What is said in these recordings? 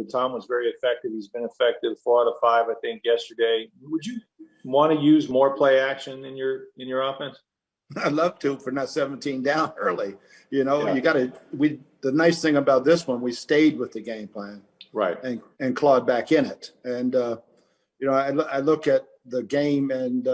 and Tom was very effective. He's been effective 4 out of 5, I think, yesterday. Would you want to use more play action in your offense? I'd love to for not 17 down early. You know, Yeah. you got to. The nice thing about this one, we stayed with the game plan, Right, and clawed back in it. And you know, I look at the game and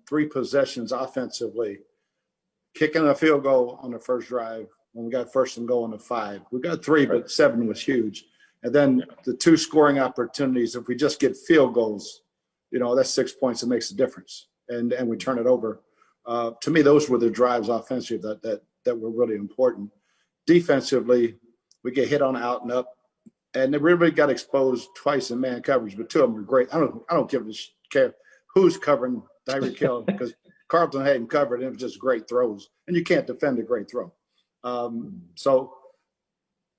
3 possessions offensively, kicking a field goal on the first drive when we got first and goal on the 5. We got 3, right. but 7 was huge. And then the 2 scoring opportunities. If we just get field goals, you know, that's 6 points that makes a difference. And we turn it over. To me, those were the drives offensively that were really important. Defensively, we get hit on out and up, and everybody got exposed twice in man coverage, but 2 of them were great. I don't care who's covering Tyreek Hill because Carlton had him covered, and it was just great throws, and you can't defend a great throw. So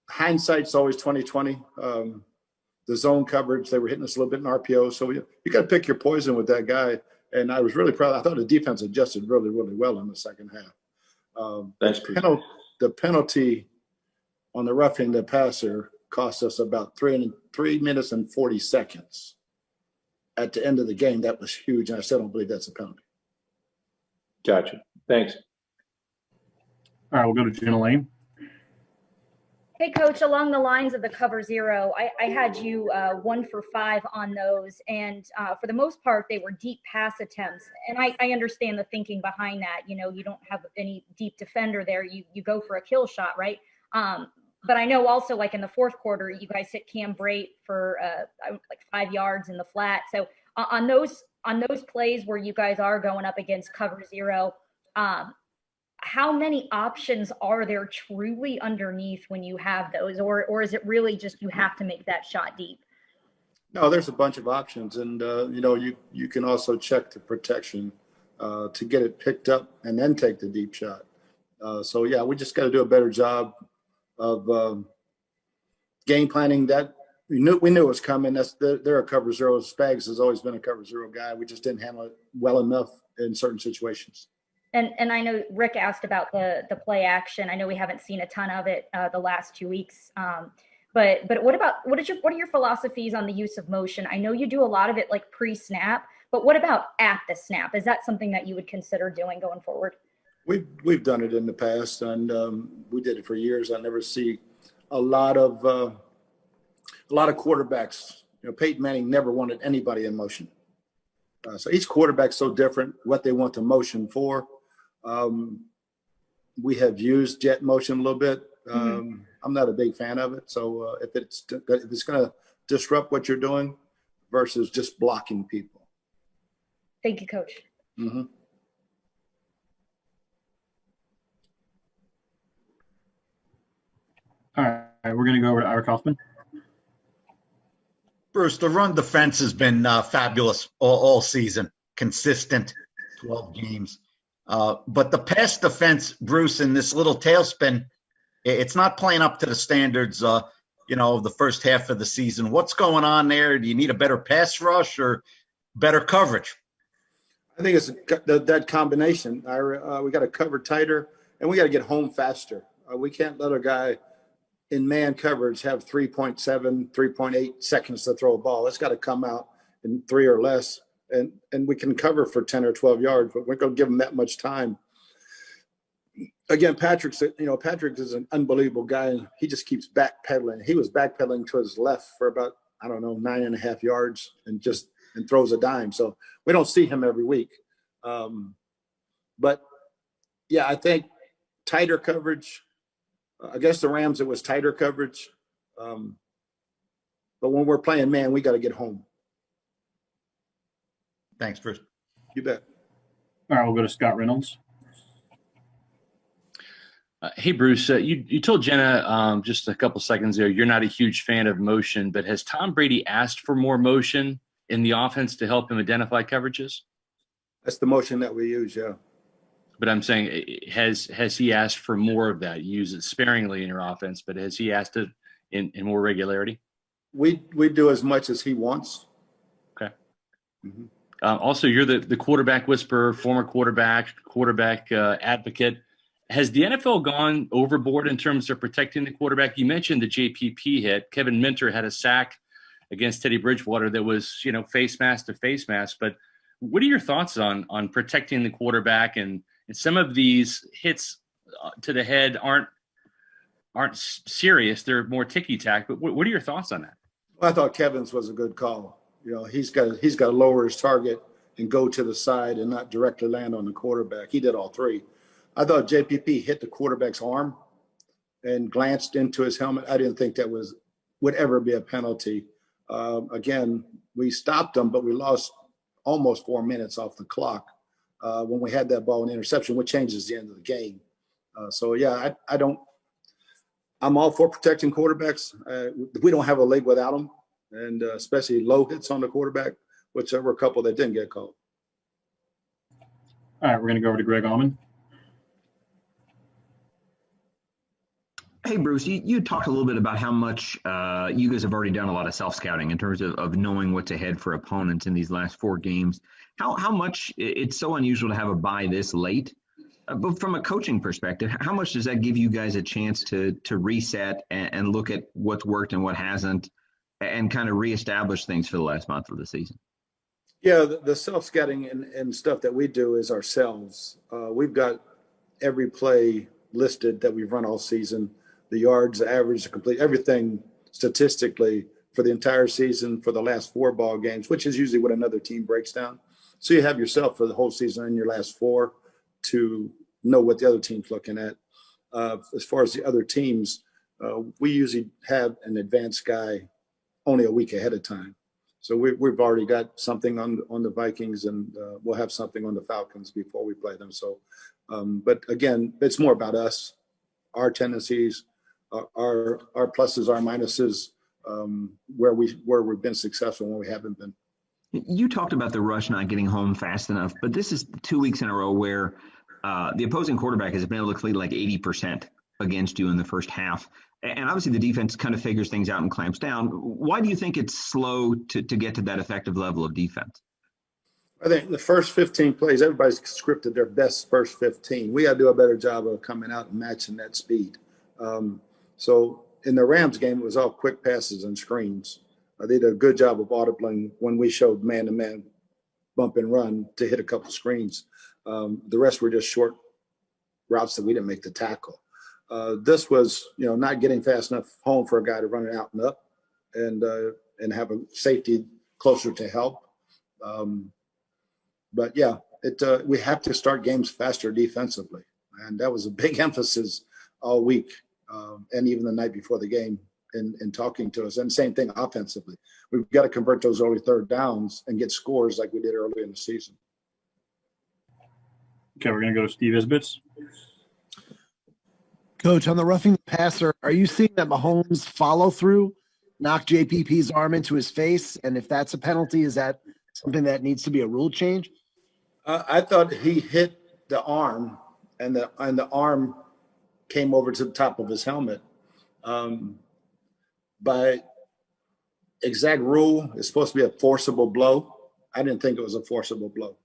hindsight's always 20/20. The zone coverage, they were hitting us a little bit in RPO, so you got to pick your poison with that guy. And I was really proud. I thought the defense adjusted really, really well in the second half. The penalty on the roughing the passer cost us about 3 minutes and 40 seconds at the end of the game. That was huge, and I still don't believe that's a penalty. Gotcha. Thanks. All right, we'll go to Jenna Lane. Hey, Coach, along the lines of the cover 0, I had you 1 for 5 on those. And for the most part, they were deep pass attempts. And I understand the thinking behind that. You know, you don't have any deep defender there. You go for a kill shot, right? But I know also, like in the fourth quarter, you guys hit Cam Brate for like 5 yards in the flat. So on those plays where you guys are going up against cover 0, how many options are there truly underneath when you have those, or is it really just you have to make that shot deep? No, there's a bunch of options, and you know, you can also check the protection to get it picked up and then take the deep shot. So yeah, we just got to do a better job of game planning. That we knew it was coming. They're a cover 0. Spags has always been a cover 0 guy. We just didn't handle it well enough in certain situations. And I know Rick asked about the play action. I know we haven't seen a ton of it the last 2 weeks. But what are your philosophies on the use of motion? I know you do a lot of it like pre-snap, but what about at the snap? Is that something that you would consider doing going forward? We've done it in the past, and we did it for years. I never see a lot of quarterbacks. You know, Peyton Manning never wanted anybody in motion. So each quarterback's so different what they want the motion for. We have used jet motion a little bit. I'm not a big fan of it. So if it's going to disrupt what you're doing versus just blocking people. Thank you, Coach. Mm-hmm. All right, we're going to go over to Ira Kaufman. Bruce, the run defense has been fabulous all season, consistent, 12 games. But the pass defense, Bruce, in this little tailspin, it's not playing up to the standards, of the first half of the season. What's going on there? Do you need a better pass rush or better coverage? I think it's that combination. We got to cover tighter, and we got to get home faster. We can't let a guy in man coverage have 3.7, 3.8 seconds to throw a ball. It's got to come out in 3 or less, and we can cover for 10 or 12 yards, but we're going to give him that much time. Again, Patrick is an unbelievable guy, and he just keeps backpedaling. He was backpedaling to his left for about, 9.5 yards and throws a dime. So we don't see him every week. But, yeah, I think tighter coverage. Against the Rams, it was tighter coverage. But when we're playing man, we got to get home. Thanks, Bruce. You bet. All right, we'll go to Scott Reynolds. Hey, Bruce, you told Jenna just a couple seconds ago you're not a huge fan of motion, but has Tom Brady asked for more motion in the offense to help him identify coverages? That's the motion that we use, yeah. But I'm saying, has he asked for more of that? You use it sparingly in your offense, but has he asked it in more regularity? We do as much as he wants. Okay. Mm-hmm. Also, you're the quarterback whisperer, former quarterback advocate. Has the NFL gone overboard in terms of protecting the quarterback? You mentioned the JPP hit. Kevin Minter had a sack against Teddy Bridgewater that was, face mask to face mask. But what are your thoughts on protecting the quarterback? And some of these hits to the head aren't serious; they're more ticky tack. But what are your thoughts on that? Well, I thought Kevin's was a good call. He's got to lower his target and go to the side and not directly land on the quarterback. He did all three. I thought JPP hit the quarterback's arm and glanced into his helmet. I didn't think that would ever be a penalty. Again, we stopped them, but we lost almost 4 minutes off the clock when we had that ball in interception, which changes the end of the game. I'm all for protecting quarterbacks. We don't have a league without them, and especially low hits on the quarterback, which there were a couple that didn't get called. All right, we're going to go over to Greg Allman. Hey, Bruce, you talked a little bit about how much you guys have already done a lot of self-scouting in terms of knowing what's ahead for opponents in these last 4 games. How much it's so unusual to have a bye this late, but from a coaching perspective, how much does that give you guys a chance to reset and look at what's worked and what hasn't and kind of reestablish things for the last month of the season? Yeah, the self-scouting and stuff that we do is ourselves. We've got every play listed that we've run all season. The yards, the average, the complete, everything statistically for the entire season for the last 4 ball games, which is usually what another team breaks down. So you have yourself for the whole season and your last 4 to know what the other team's looking at. As far as the other teams, we usually have an advanced guy only a week ahead of time. So we've already got something on the Vikings, and we'll have something on the Falcons before we play them. So, but again, it's more about us, our tendencies, our pluses, our minuses, where we've been successful and where we haven't been. You talked about the rush not getting home fast enough, but this is 2 weeks in a row where the opposing quarterback has been able to complete like 80% against you in the first half. And obviously the defense kind of figures things out and clamps down. Why do you think it's slow to get to that effective level of defense? I think the first 15 plays, everybody's scripted their best first 15. We got to do a better job of coming out and matching that speed. So in the Rams game, it was all quick passes and screens. They did a good job of audibling when we showed man-to-man bump and run to hit a couple screens. The rest were just short routes that we didn't make the tackle. This was, not getting fast enough home for a guy to run it out and up and have a safety closer to help. But yeah, we have to start games faster defensively. And that was a big emphasis all week and even the night before the game in talking to us. And same thing offensively. We've got to convert those early third downs and get scores like we did early in the season. Okay, we're going to go to Steve Isbitz. Coach, on the roughing the passer, are you seeing that Mahomes follow through, knock JPP's arm into his face? And if that's a penalty, is that something that needs to be a rule change? I thought he hit the arm and the arm came over to the top of his helmet. By exact rule, it's supposed to be a forcible blow. I didn't think it was a forcible blow.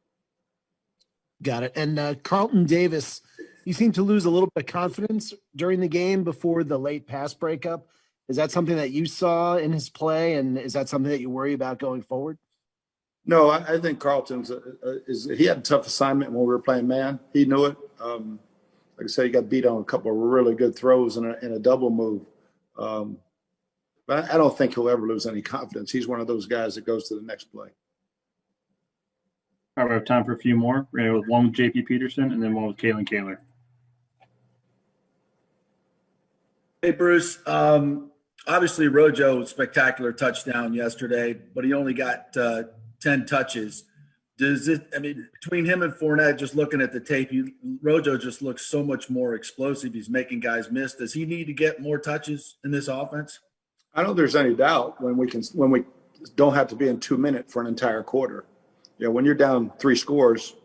Got it. And Carlton Davis, you seem to lose a little bit of confidence during the game before the late pass breakup. Is that something that you saw in his play, and is that something that you worry about going forward? No, I think Carlton's he had a tough assignment when we were playing man. He knew it. Like I said, he got beat on a couple of really good throws and a double move. But I don't think he'll ever lose any confidence. He's one of those guys that goes to the next play. All right, we have time for a few more. We're going to go with one with JP Peterson and then one with Kalen Kaler. Hey, Bruce. Obviously, Rojo, spectacular touchdown yesterday, but he only got 10 touches. Between him and Fournette, just looking at the tape, Rojo just looks so much more explosive. He's making guys miss. Does he need to get more touches in this offense? I don't think there's any doubt when we don't have to be in 2 minutes for an entire quarter. When you're down 3 scores,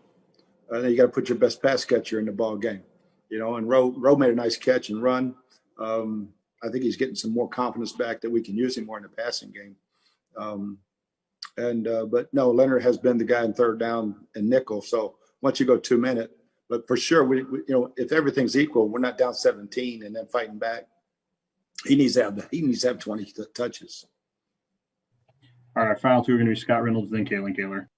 then you got to put your best pass catcher in the ball game. And Rowe made a nice catch and run. I think he's getting some more confidence back that we can use him more in the passing game. But no, Leonard has been the guy in third down and nickel. So once you go 2 minutes But for sure, if everything's equal, we're not down 17 and then fighting back. He needs to have 20 touches. All right, our final two are going to be Scott Reynolds, then Kalen Kaler.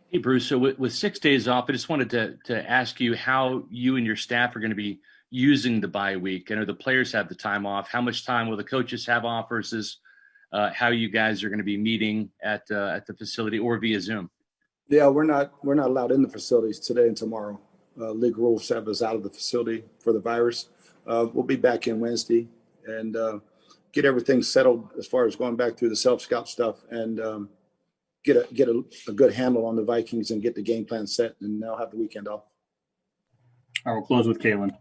Hey, Bruce. So with 6 days off, I just wanted to ask you how you and your staff are going to be using the bye week. I know the players have the time off. How much time will the coaches have off versus how you guys are going to be meeting at the facility or via Zoom? Yeah, we're not allowed in the facilities today and tomorrow. League rules have us out of the facility for the virus. We'll be back in Wednesday and get everything settled as far as going back through the self-scout stuff and get a good handle on the Vikings and get the game plan set, and they'll have the weekend off. I will close with Kalen.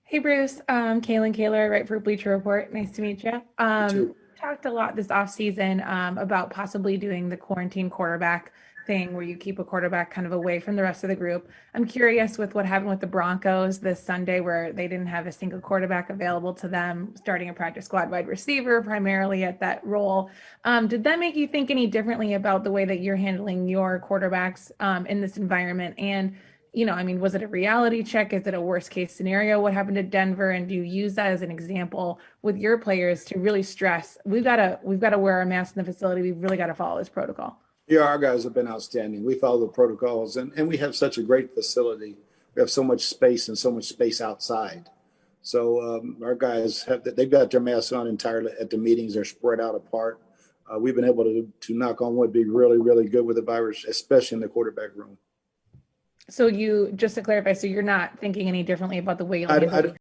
Hey, Bruce. Kaylin Kaler, I write for Bleacher Report. Nice to meet you. Talked a lot this offseason about possibly doing the quarantine quarterback thing where you keep a quarterback kind of away from the rest of the group. I'm curious with what happened with the Broncos this Sunday where they didn't have a single quarterback available to them, starting a practice squad wide receiver primarily at that role. Did that make you think any differently about the way that you're handling your quarterbacks in this environment? And was it a reality check? Is it a worst case scenario? What happened to Denver? And do you use that as an example with your players to really stress, we've got to wear our masks in the facility. We've really got to follow this protocol. Yeah, our guys have been outstanding. We follow the protocols and we have such a great facility. We have so much space and so much space outside. So our guys they've got their masks on entirely at the meetings. They're spread out apart. We've been able to knock on wood, be really, really good with the virus, especially in the quarterback room. So just to clarify, so you're not thinking any differently about the way you'll handle